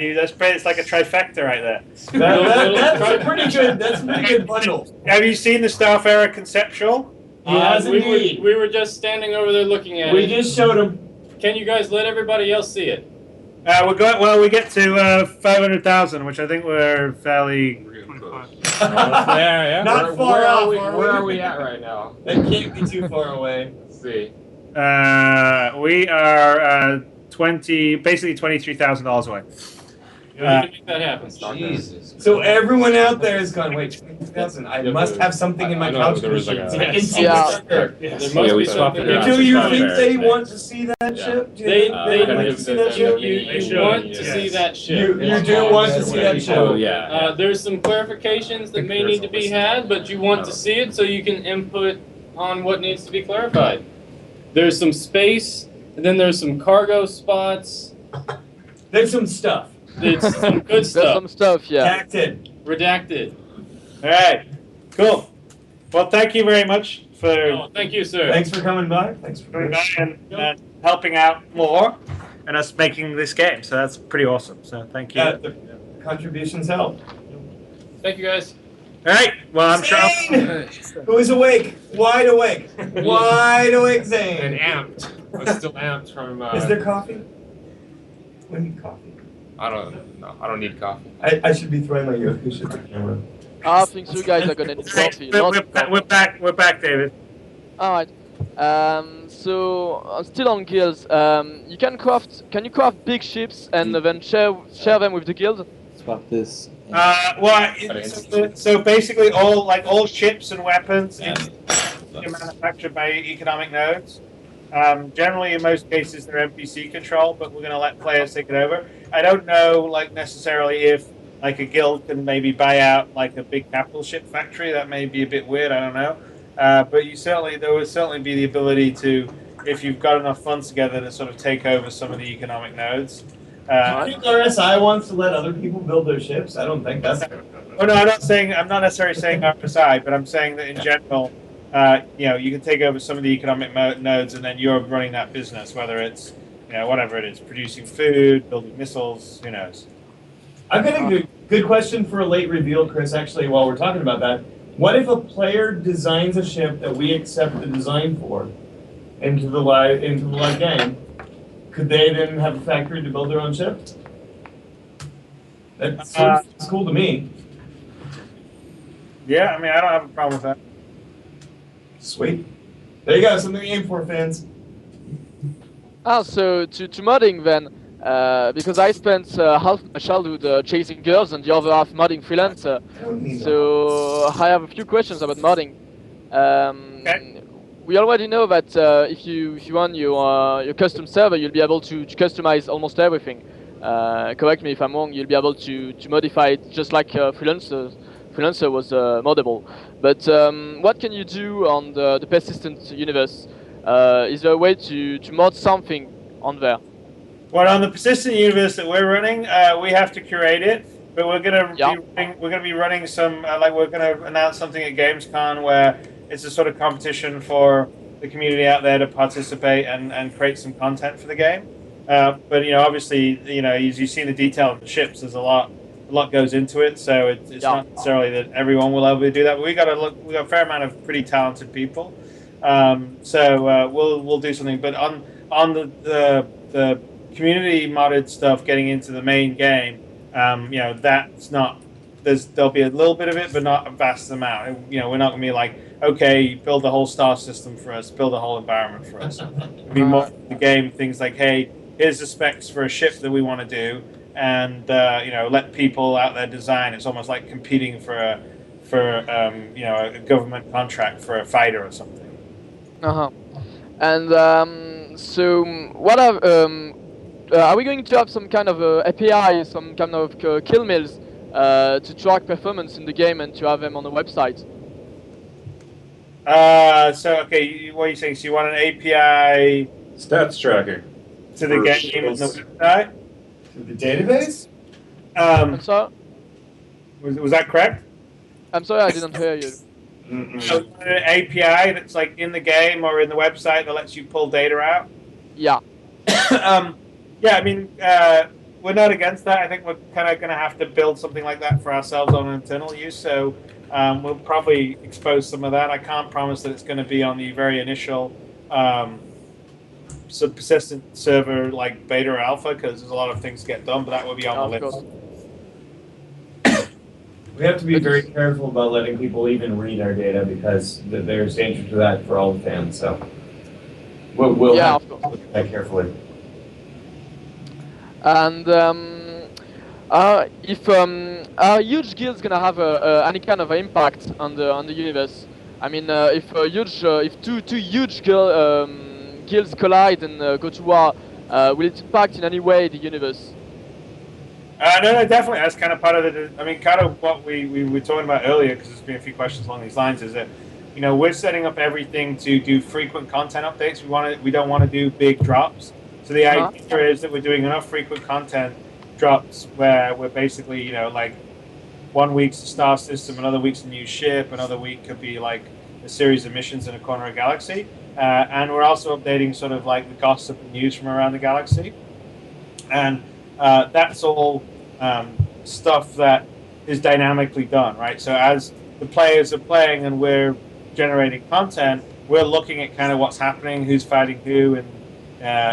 It's like a trifecta right there. That's a pretty good. That's a pretty good bundle. Have you seen the Starfarer conceptual? Yes, indeed. We were just standing over there looking at it. We just showed him. Can you guys let everybody else see it? We get to 500,000, which I think we're fairly. Not far off. Where are we at right now? That can't be too far away. Let's see. We are basically $23,000 away. We can make that happen. Jesus. So everyone out there has gone, wait, 20,000. I must have something in my couch there was machine. like so I can see Yeah. what's there. There must be something. Do you think they want to see that ship? Do They would like to see that ship? You want to see that ship. You do want to see that ship. Oh, yeah. There's some clarifications that may need to be had, but you want to see it so you can input on what needs to be clarified. There's some space, and then there's some cargo spots. There's some stuff. It's some good There's stuff. some stuff, yeah. Redacted. All right, cool. Well, thank you very much for Oh, thank you, sir. Thanks for coming by. Thanks for coming coming by and helping out more and us making this game. So that's pretty awesome. So thank you. The contributions help. Thank you, guys. All right. Well, I'm sure. Zane! Who is awake? Wide awake. Wide awake, Zane. And amped. I'm still amped from. Is there coffee? We need coffee. I don't need coffee. I should be throwing my Yokush at the camera. I think you guys are gonna need coffee. We're back, David. Alright. So still on guilds. Can you craft big ships and then share them with the guild? Swap this. So basically, all ships and weapons are manufactured by economic nodes. Generally, in most cases, they're NPC control, but we're going to let players take it over. I don't know, necessarily if a guild can maybe buy out a big capital ship factory. That may be a bit weird. I don't know. But there would certainly be the ability to, if you've got enough funds together, to sort of take over some of the economic nodes. I think RSI wants to let other people build their ships. I don't think that's. Oh no, I'm not necessarily saying RSI, but I'm saying that in general, you can take over some of the economic nodes, and then you're running that business, whether it's whatever it is, producing food, building missiles, who knows. I've got a good question for a late reveal, Chris. Actually, while we're talking about that, what if a player designs a ship that we accept the design for into the live game? Could they then have a factory to build their own ship? That seems cool to me. Yeah, I mean, I don't have a problem with that. Sweet. There you go, something to aim for, fans. So to modding then, because I spent half my childhood chasing girls and the other half modding Freelancer. So I have a few questions about modding. Okay. We already know that if you run your custom server, you'll be able to customize almost everything. Correct me if I'm wrong. You'll be able to modify it just like Freelancer was moddable. But what can you do on the persistent universe? Is there a way to mod something on there? Well, on the persistent universe that we're running, we have to curate it. But we're gonna be running some we're gonna announce something at Gamescon where it's a sort of competition for the community out there to participate and create some content for the game. But obviously, as you've seen the detail of the ships, there's a lot goes into it. So it's not necessarily that everyone will able to do that. But we got a fair amount of pretty talented people. So we'll do something. But on the community modded stuff getting into the main game, that's not. There'll be a little bit of it, but not a vast amount. We're not going to be like, okay, build the whole star system for us, build the whole environment for us. It'll be more the game things like, hey, here's the specs for a ship that we want to do, and let people out there design. It's almost like competing for a government contract for a fighter or something. And so what are we going to have some kind of API, some kind of kill mills to track performance in the game and to have them on the website? Okay, what are you saying? So you want an API stats tracker to the game and the website? To the database? I'm sorry? Was that correct? I'm sorry, I didn't hear you. So an API that's in the game or in the website that lets you pull data out? Yeah. Yeah, I mean, we're not against that. I think we're kind of going to have to build something like that for ourselves on internal use. So we'll probably expose some of that. I can't promise that it's going to be on the very initial persistent server like beta or alpha, because there's a lot of things to get done, but that will be on the list. We have to be very careful about letting people even read our data, because there's danger to that for all the fans. So we'll have to look at that carefully. And if are huge guilds gonna have any kind of impact on the universe? I mean, if two huge guilds collide and go to war, will it impact in any way the universe? No, definitely. That's kind of part of the. I mean, kind of what we were talking about earlier, because there's been a few questions along these lines. Is that, you know, we're setting up everything to do frequent content updates. We don't want to do big drops. So the idea is that we're doing enough frequent content drops where we're basically, you know, like 1 week's a star system, another week's a new ship, another week could be like a series of missions in a corner of galaxy, and we're also updating sort of like the gossip and news from around the galaxy, and that's all stuff that is dynamically done, right? So as the players are playing and we're generating content, we're looking at kind of what's happening, who's fighting who, and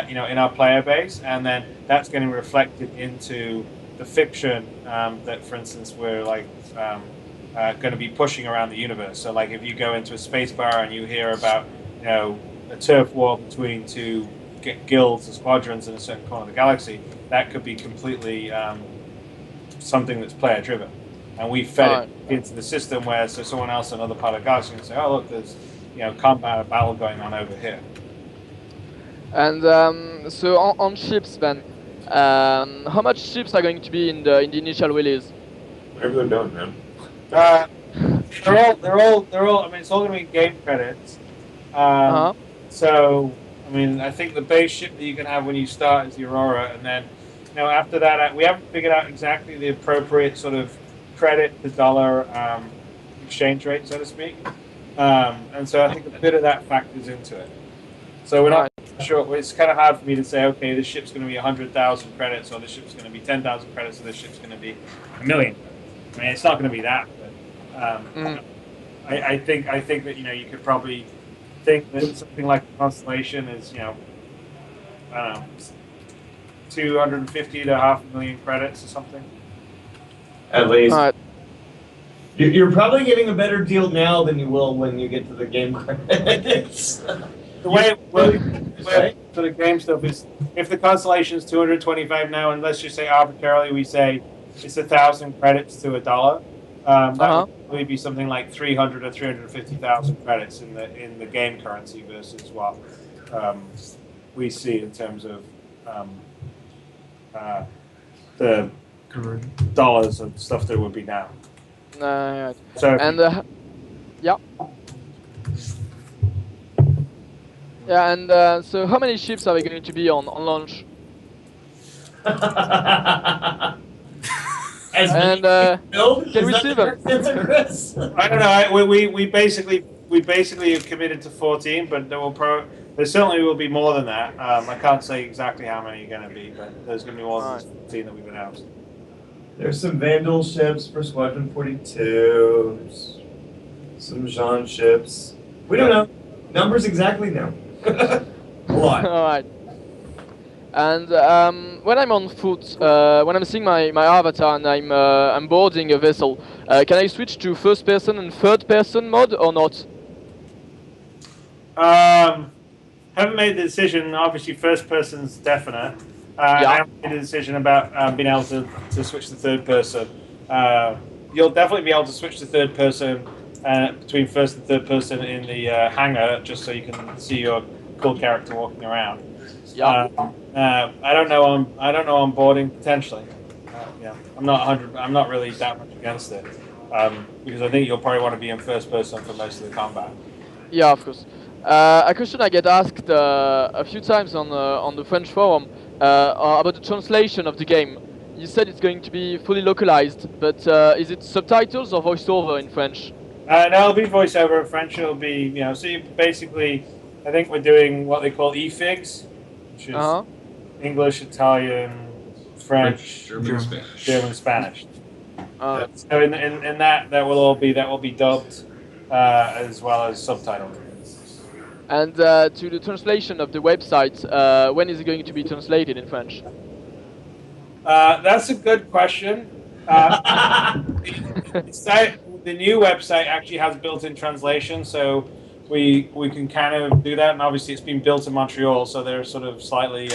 you know, in our player base, and then that's getting reflected into the fiction that, for instance, we're like going to be pushing around the universe. So, like, if you go into a space bar and you hear about, you know, a turf war between two guilds or squadrons in a certain corner of the galaxy, that could be completely something that's player driven, and we fed it into the system where so someone else in another part of the galaxy can say, oh look, there's, you know, combat battle going on over here. And so on ships then, how much ships are going to be in the initial release? Whatever they're doing, man. They're all. I mean, it's all going to be game credits. So, I mean, I think the base ship that you can have when you start is the Aurora, and then, you know, after that, we haven't figured out exactly the appropriate sort of credit to dollar exchange rate, so to speak. And so I think a bit of that factors into it. So we're not sure. It's kind of hard for me to say, okay, this ship's going to be 100,000 credits, or this ship's going to be 10,000 credits, or this ship's going to be 1 million. I mean, it's not going to be that. But I think that, you know, you could probably think that something like Constellation is, you know, I don't know, 250 to 500,000 credits or something. At least. You're probably getting a better deal now than you will when you get to the game credits. The way it works for the game stuff is, if the Constellation is 225 now, and let's just say arbitrarily we say it's 1,000 credits to $1, that would probably be something like 300 or 350,000 credits in the game currency versus what we see in terms of the dollars and stuff that would be now. So yeah, and so how many ships are we going to be on launch? And can we see them? I don't know. We basically have committed to 14, but there certainly will be more than that. I can't say exactly how many are going to be, but there's going to be more than 14 that we've announced. There's some Vanduul ships for Squadron 42. There's some Jean ships. We don't know numbers exactly now. A lot. All right. And when I'm on foot, when I'm seeing my avatar and I'm boarding a vessel, can I switch to first person and third person mode or not? Haven't made the decision. Obviously, first person's definite. I haven't made a decision about being able to switch to third person. You'll definitely be able to switch to third person between first and third person in the hangar, just so you can see your cool character walking around. Yeah. I don't know on boarding potentially. Yeah, I'm not really that much against it, because I think you'll probably want to be in first person for most of the combat. Yeah, of course. A question I get asked a few times on the French forum about the translation of the game. You said it's going to be fully localized, but is it subtitles or voiceover in French? No, it'll be voiceover in French. It'll be, you know, so you basically, I think we're doing what they call e-figs, which is English, Italian, French, German, Spanish. German, Spanish. So in that will be dubbed as well as subtitled. And to the translation of the website, when is it going to be translated in French? That's a good question. The new website actually has built-in translation, so we can kind of do that. And obviously, it's been built in Montreal, so they're sort of slightly,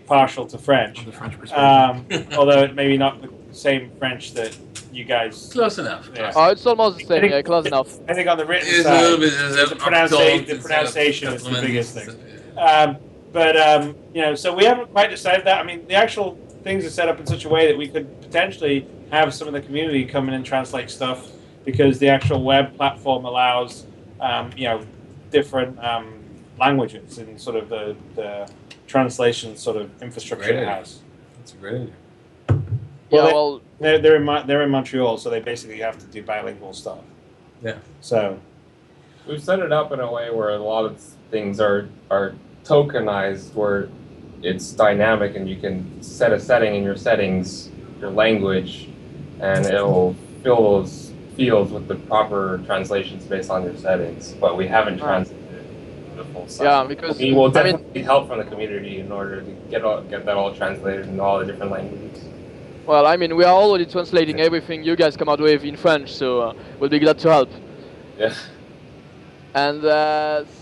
partial to French. The French perspective. Although maybe not the same French that you guys. Close enough. Yeah. Oh, it's almost the same. Yeah, close enough. I think on the written It's side, a little bit. the pronunciation is the biggest thing. So we haven't quite decided that. I mean, the actual things are set up in such a way that we could potentially have some of the community come in and translate stuff, because the actual web platform allows, different languages and sort of the translation sort of infrastructure it has. That's a great idea. They're in Montreal, so they basically have to do bilingual stuff. Yeah. So we've set it up in a way where a lot of things are tokenized, where it's dynamic and you can set a setting in your settings, your language, and it'll fill those fields with the proper translations based on your settings. But we haven't translated the full site. Yeah, because we will definitely need help from the community in order to get that all translated in all the different languages. Well, I mean, we are already translating everything you guys come out with in French, so we'll be glad to help. Yeah. And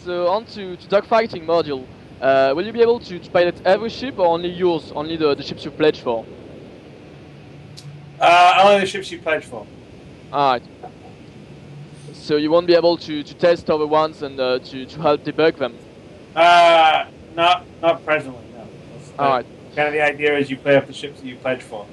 so on to dogfighting module. Will you be able to pilot every ship, or only yours, only the ships you pledged for? Only the ships you pledged for. Alright. So you won't be able to test other ones and to help debug them? Not presently, no. Alright. Kind of the idea is you play off the ships that you pledged for.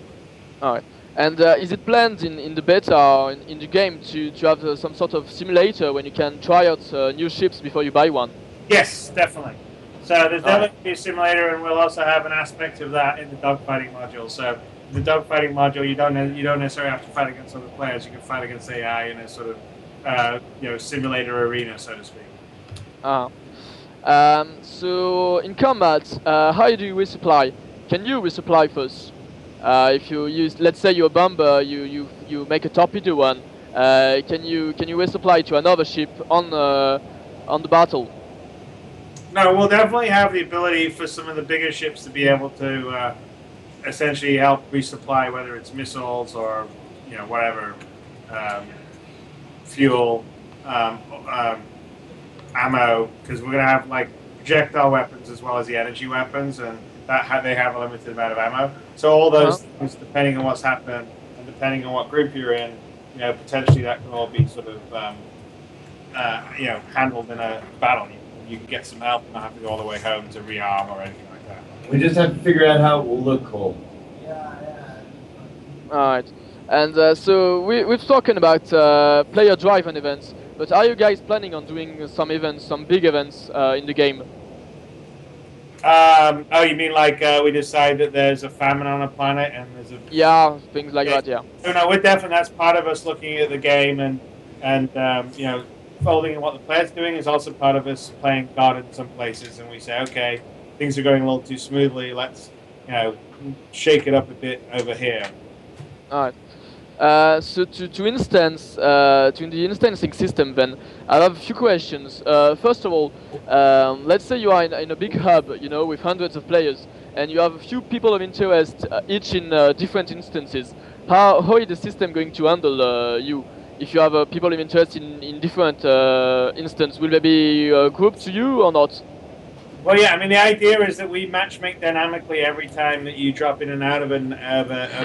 Alright. And is it planned in the beta or in the game to have some sort of simulator when you can try out new ships before you buy one? Yes, definitely. So there's definitely be a simulator, and we'll also have an aspect of that in the dogfighting module. So in the dogfighting module, you don't necessarily have to fight against other players. You can fight against AI in a sort of simulator arena, so to speak. So in combat, how do you resupply? Can you resupply first? If you use, let's say you're a bomber, you make a torpedo one. Can you resupply to another ship on the battle? No, we'll definitely have the ability for some of the bigger ships to be able to essentially help resupply, whether it's missiles or whatever, fuel, ammo, because we're going to have like projectile weapons as well as the energy weapons, and they have a limited amount of ammo. So all those things, depending on what's happened and depending on what group you're in, potentially that can all be sort of handled in a battle. You can get some help and not have to go all the way home to rearm or anything like that. We just have to figure out how it will look cool. Alright. And so we've spoken about player-driven events, but are you guys planning on doing some events, some big events in the game? You mean like we decide that there's a famine on a planet and there's a... Yeah, things like that, yeah. No, we're definitely, that's part of us looking at the game and folding in what the player's doing is also part of us playing God in some places, and we say, okay, things are going a little too smoothly, let's, shake it up a bit over here. Alright. So to the instancing system then, I have a few questions. First of all, let's say you are in a big hub, with hundreds of players, and you have a few people of interest, each in different instances. How is the system going to handle you? If you have people of interest in different instances, will they be grouped to you or not? Well, yeah, I mean, the idea is that we matchmake dynamically every time that you drop in and out of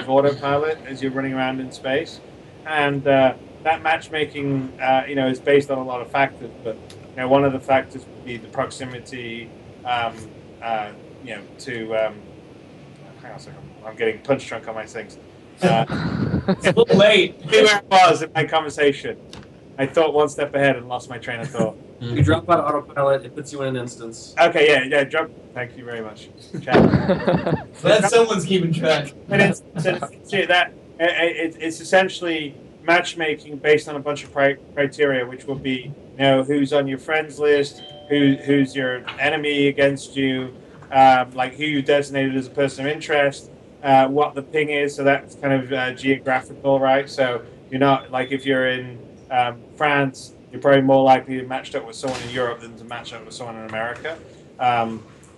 autopilot as you're running around in space. And that matchmaking, is based on a lot of factors. But, one of the factors would be the proximity, to... hang on a second. I'm getting punch drunk on my things. It's a little late. Where I was in my conversation. I thought one step ahead and lost my train of thought. You drop out of autopilot, it puts you in an instance. Okay, yeah, drop. Thank you very much. Glad someone's keeping track. But it's essentially matchmaking based on a bunch of criteria, which will be, who's on your friends list, who's your enemy against you, like who you designated as a person of interest, what the ping is. So that's kind of geographical, right? So you're not like if you're in France, you're probably more likely to match up with someone in Europe than to match up with someone in America.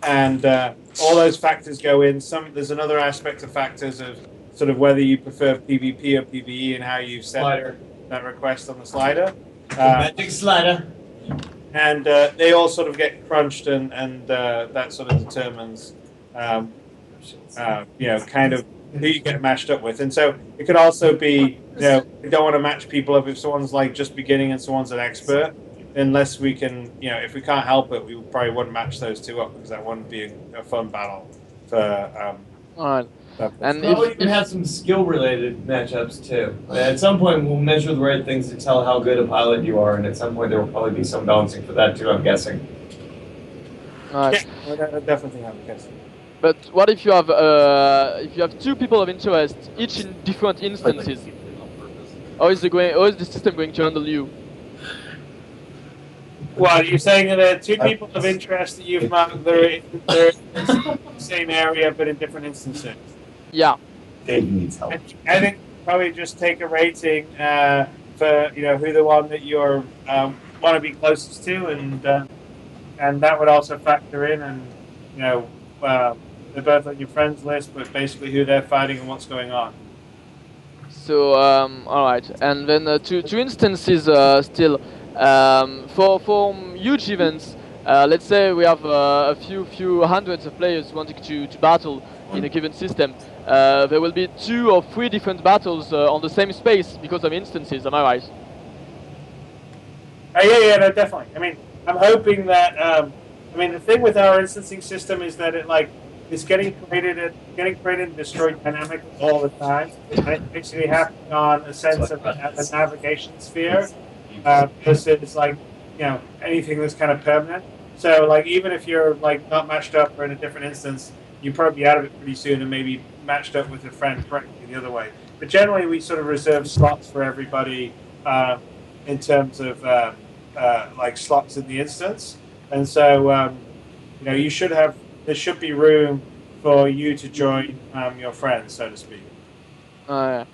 And all those factors go in. There's another aspect of factors of sort of whether you prefer PvP or PvE and how you set that request on the slider. Magic slider. And they all sort of get crunched, and that sort of determines, kind of who you get matched up with. And so it could also be, we don't want to match people up if someone's like just beginning and someone's an expert, unless we can, if we can't help it, we probably wouldn't match those two up because that wouldn't be a fun battle for. All right. And you can have some skill-related matchups too. At some point, we'll measure the right things to tell how good a pilot you are, and at some point, there will probably be some balancing for that too. I'm guessing. Right. Yeah, I definitely have a guess. But what if you have two people of interest, each in different instances? How is the system going to handle you? Well, you're saying that there are two people of interest that you've marked. They're in the same area, but in different instances. Yeah. Dave needs help. I think probably just take a rating for who the one that you're want to be closest to, and that would also factor in, and they're both on your friends list, but basically who they're fighting and what's going on. So all right, and then two instances still for huge events. Let's say we have a few hundreds of players wanting to battle in a given system. There will be 2 or 3 different battles on the same space because of instances. Am I right? Yeah, no, definitely. I mean, I'm hoping that. The thing with our instancing system is that it's getting created and destroyed dynamically all the time. And it's basically happening on a sense of a navigation sphere. Because it's anything that's kind of permanent. So even if you're not matched up or in a different instance, you'll probably be out of it pretty soon and maybe matched up with a friend correctly the other way. But generally, we sort of reserve slots for everybody in terms of slots in the instance. And so there should be room for you to join your friends, so to speak. So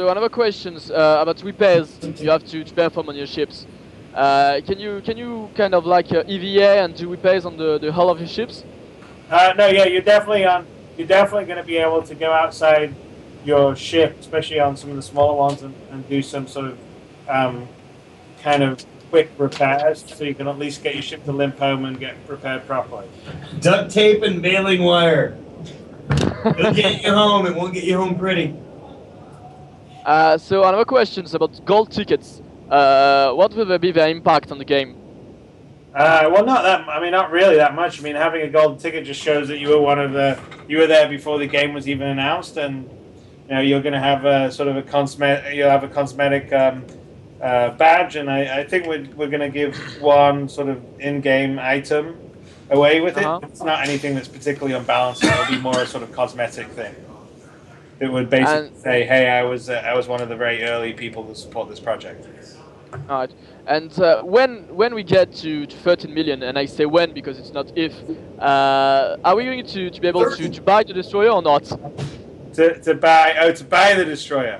another question about repairs you have to perform on your ships. Can you kind of EVA and do repairs on the hull of your ships? No, yeah, you're definitely going to be able to go outside your ship, especially on some of the smaller ones, and do some sort of kind of quick repairs, so you can at least get your ship to limp home and get repaired properly. Duct tape and baling wire. It'll get you home. It won't get you home pretty. So another question is about gold tickets. What will be their impact on the game? Well, not really that much. I mean, having a golden ticket just shows that you were there before the game was even announced, and you're going to have a sort of a cosmetic badge, and I think we're going to give one sort of in-game item away with it. It's not anything that's particularly unbalanced. It'll be more a sort of cosmetic thing. It would basically say, "Hey, I was one of the very early people to support this project." All right. And when we get to 13 million, and I say when because it's not if, are we going to be able to buy the destroyer or not? To buy the destroyer.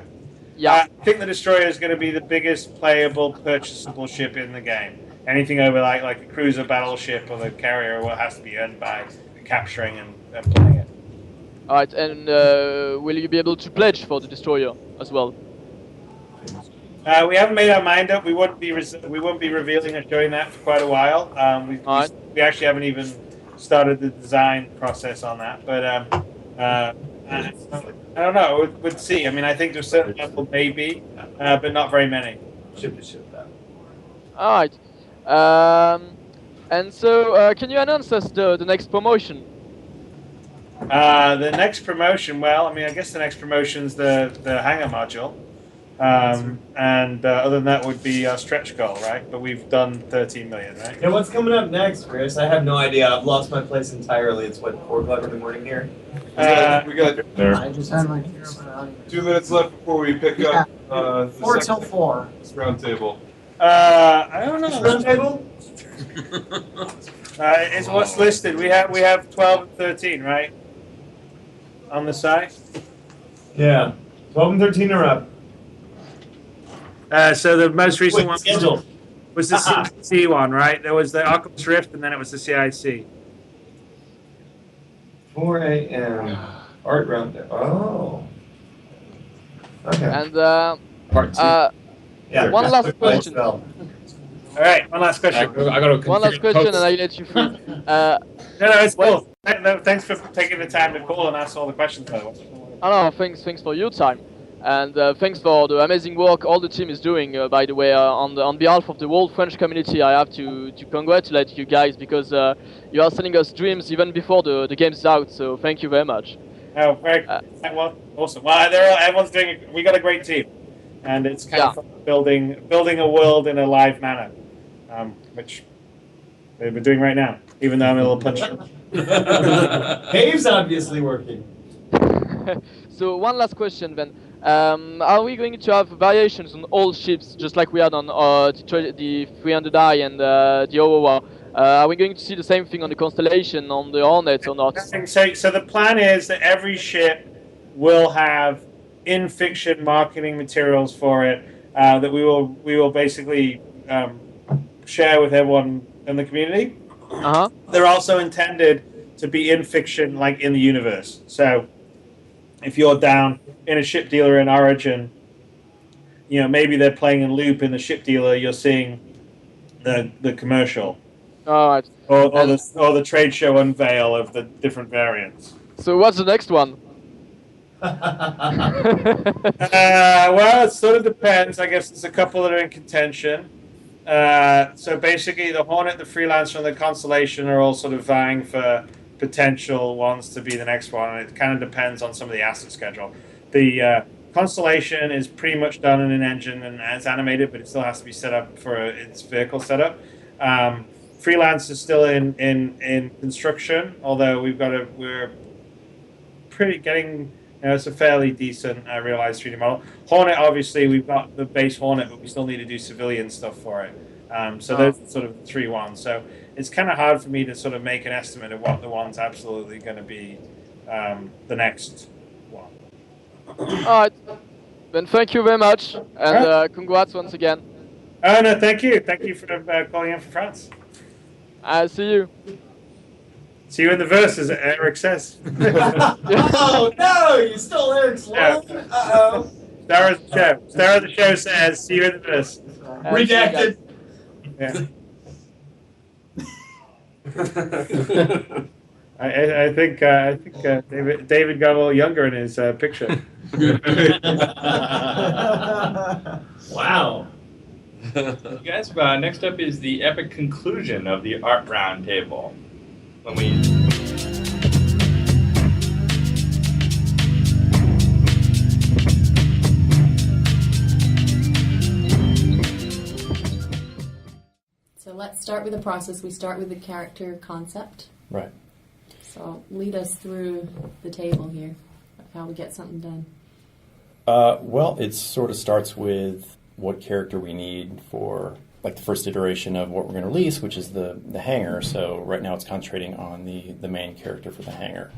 Yeah. I think the destroyer is going to be the biggest playable, purchaseable ship in the game. Anything over like a cruiser, battleship, or the carrier will have to be earned by capturing and playing it. All right. And will you be able to pledge for the destroyer as well? We haven't made our mind up. We won't be revealing or showing that for quite a while. We actually haven't even started the design process on that. But I don't know. We'd see. I mean, I think to a certain level, maybe, but not very many. Ship to ship that. All right. And so, can you announce us the next promotion? The next promotion. Well, I mean, I guess the next promotion's the Hangar module. And other than that would be our stretch goal, right? But we've done 13 million, right? Yeah, what's coming up next, Chris? I have no idea. I've lost my place entirely. It's 4 o'clock in the morning here. We got there. I just had my camera on. 2 minutes left before we pick up the 4 till 4. round table. I don't know. Round table? It's what's listed. We have 12 and 13, right? On the side. Yeah. 12 and 13 are up. So the most recent one Schedule. was the CIC one, right? There was the Oculus Rift, and then it was the CIC. 4 a.m. Art round there. Oh. Okay. And Part 2. Yeah. one last question. All right, one last question. I got to One last question, and I'll let you free. No, it's Well- cool. No, thanks for taking the time to call and ask all the questions, by the way. Oh no, thanks for your time, and thanks for the amazing work all the team is doing. By the way, on behalf of the whole French community, I have to congratulate you guys because you are sending us dreams even before the game is out. So thank you very much. Oh, very well, awesome. Well, everyone's doing. We got a great team, and it's kind of fun building a world in a live manner, which we're doing right now. Even though I'm a little punchy. Dave's obviously working. So one last question then. Are we going to have variations on all ships, just like we had on the 300i and the Aurora? Are we going to see the same thing on the Constellation, on the Hornet, or not? So the plan is that every ship will have in-fiction marketing materials for it that we will basically share with everyone in the community. Uh-huh. They're also intended to be in fiction, like in the universe. So if you're down in a ship dealer in Origin, maybe they're playing in Loop in the ship dealer, you're seeing the commercial. All right. Or the trade show unveil of the different variants. So what's the next one? Well, it sort of depends. I guess there's a couple that are in contention. So basically, the Hornet, the Freelancer, and the Constellation are all sort of vying for potential ones to be the next one, and it kind of depends on some of the asset schedule. The Constellation is pretty much done in an engine and it's animated, but it still has to be set up for its vehicle setup. Freelancer is still in construction, although we're pretty getting. It's a fairly decent realized 3D model. Hornet, obviously, we've got the base Hornet, but we still need to do civilian stuff for it. So those are sort of the 3 ones. So it's kind of hard for me to sort of make an estimate of what the one's absolutely going to be the next one. All right. Then thank you very much, and congrats once again. Oh, no, thank you. Thank you for calling in from France. I'll see you. See you in the verse, as Eric says. Oh no! You stole Eric's line. Uh-oh. Star of the show says, "See you in the verse." Redacted. Yeah. I think David got a little younger in his picture. Wow. You guys, next up is the epic conclusion of the art round table. When we So let's start with the process. We start with the character concept. Right. So lead us through the table here of how we get something done. Well, it sort of starts with what character we need for like the first iteration of what we're going to release, which is the Hangar. So right now it's concentrating on the main character for the Hangar.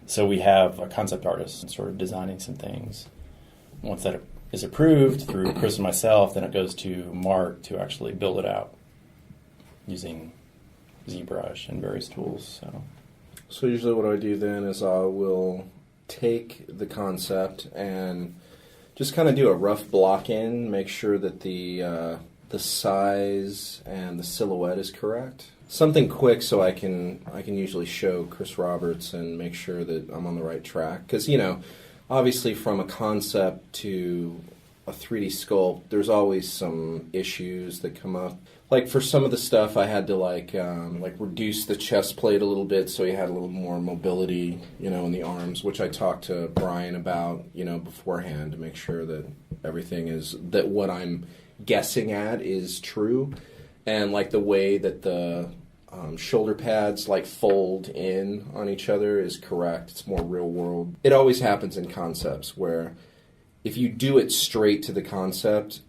So we have a concept artist sort of designing some things. Once that is approved through Chris and myself, then it goes to Mark to actually build it out using ZBrush and various tools. So usually what I do then is I will take the concept and just kind of do a rough block in, make sure that the size and the silhouette is correct. Something quick so I can usually show Chris Roberts and make sure that I'm on the right track. Because, obviously from a concept to a 3D sculpt, there's always some issues that come up. Like for some of the stuff I had to like reduce the chest plate a little bit so he had a little more mobility, in the arms, which I talked to Brian about, beforehand to make sure that everything is, that what I'm guessing at is true, and like the way that the shoulder pads like fold in on each other is correct. It's more real world. It always happens in concepts where if you do it straight to the concept,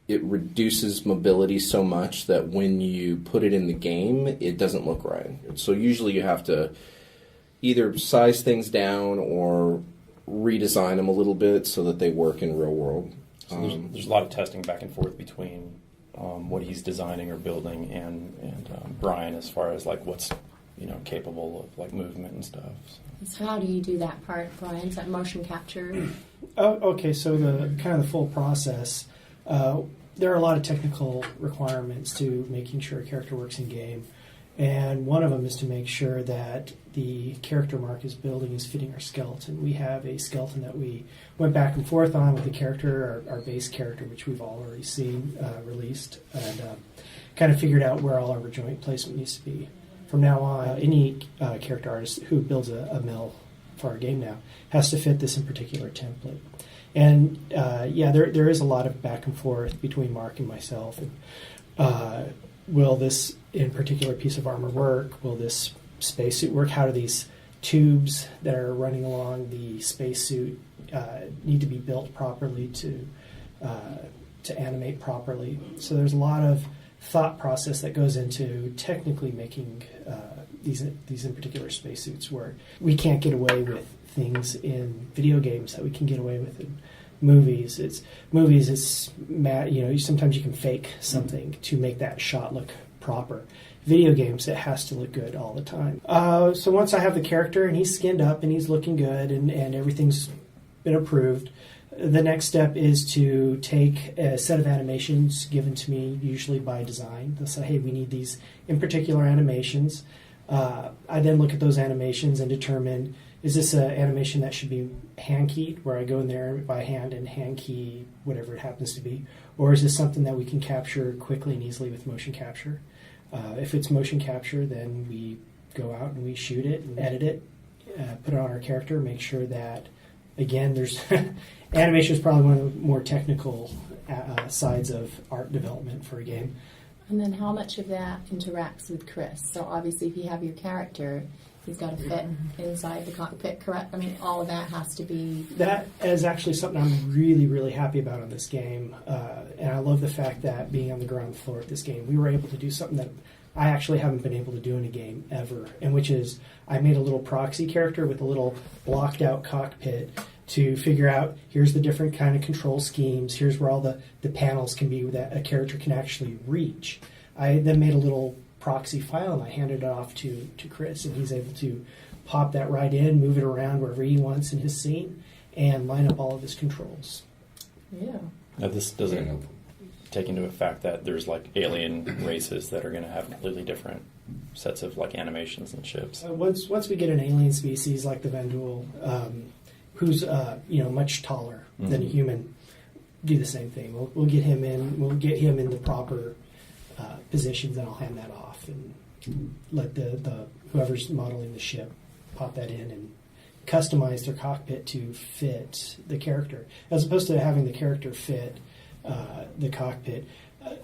it reduces mobility so much that when you put it in the game, it doesn't look right. So usually you have to either size things down or redesign them a little bit so that they work in real world. So there's a lot of testing back and forth between what he's designing or building and Brian as far as like what's capable of like movement and stuff. So how do you do that part, Brian? Is that motion capture? Okay, so the kind of the full process. There are a lot of technical requirements to making sure a character works in game, and one of them is to make sure that the character Mark is building is fitting our skeleton. We have a skeleton that we went back and forth on with the character, our base character, which we've already seen released, and kind of figured out where all our joint placement needs to be. From now on, any character artist who builds a mill for our game now has to fit this in particular template. And there is a lot of back and forth between Mark and myself. And, will this in particular piece of armor work? Will this spacesuit work? How do these tubes that are running along the spacesuit need to be built properly to animate properly? So there's a lot of thought process that goes into technically making these in particular spacesuits work. We can't get away with things in video games that we can get away with in movies. Sometimes you can fake something to make that shot look proper. Video games, it has to look good all the time. So once I have the character and he's skinned up and he's looking good and everything's been approved, the next step is to take a set of animations given to me, usually by design. They'll say, hey, we need these in particular animations. I then look at those animations and determine, is this an animation that should be hand-keyed, where I go in there by hand and hand-key whatever it happens to be? Or is this something that we can capture quickly and easily with motion capture? If it's motion capture, then we go out and we shoot it and edit it, put it on our character, make sure that, again, there's animation is probably one of the more technical sides of art development for a game. And then how much of that interacts with Chris? So obviously if you have your character, he's got to fit inside the cockpit, correct? I mean, all of that has to be... That is actually something I'm really, really happy about on this game. And I love the fact that being on the ground floor at this game, we were able to do something that I actually haven't been able to do in a game ever, and which is I made a little proxy character with a little blocked out cockpit to figure out, here's the different kind of control schemes, here's where all the panels can be that a character can actually reach. I then made a little proxy file and I handed it off to Chris, and he's able to pop that right in, move it around wherever he wants in his scene, and line up all of his controls. Yeah. Now this doesn't take into effect that there's like alien races that are going to have completely different sets of like animations and ships. Once we get an alien species like the Vanduul, who's much taller than a human, do the same thing. We'll get him in. We'll get him in the proper positions, and I'll hand that off and let the whoever's modeling the ship pop that in and customize their cockpit to fit the character, as opposed to having the character fit the cockpit.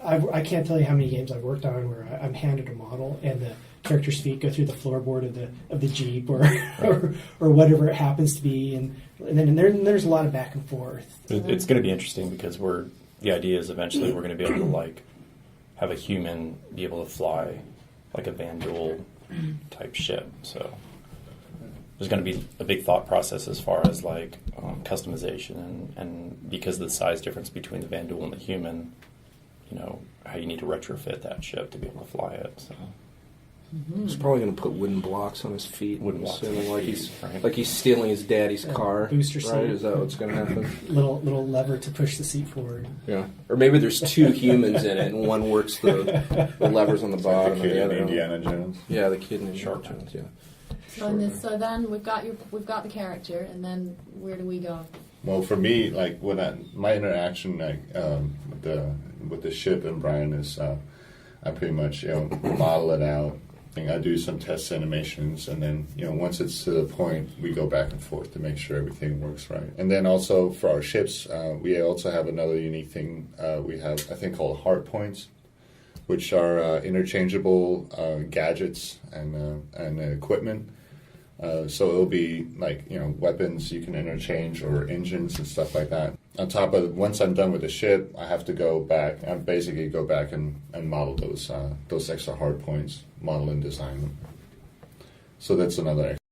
I can't tell you how many games I've worked on where I'm handed a model and the character's feet go through the floorboard of the Jeep or whatever it happens to be, and then there's a lot of back and forth. It's going to be interesting because the idea is eventually we're going to be able to like have a human be able to fly like a Vanduul type ship. So there's going to be a big thought process as far as like customization and because of the size difference between the Vanduul and the human, how you need to retrofit that ship to be able to fly it. So. He's probably going to put wooden blocks on his feet. Wooden blocks, assuming right. like he's stealing his daddy's car. Booster seat. Right? Is that what's going to happen? Little lever to push the seat forward. Yeah. Or maybe there's two humans in it, and one works the levers on the bottom, like the kid and the other. in Indiana Jones. Yeah, the kid in Indiana Jones. Yeah. So then we've got the character, and then where do we go? Well, for me, like my interaction, with the ship and Brian is, I pretty much model it out. I do some test animations, and then once it's to the point, we go back and forth to make sure everything works right. And then also for our ships, we also have another unique thing. We have a thing called hard points, which are interchangeable gadgets and equipment. So it'll be like, weapons you can interchange or engines and stuff like that. On top of, once I'm done with the ship, I have to go back and basically go back and model those extra hard points, model and design them. So that's another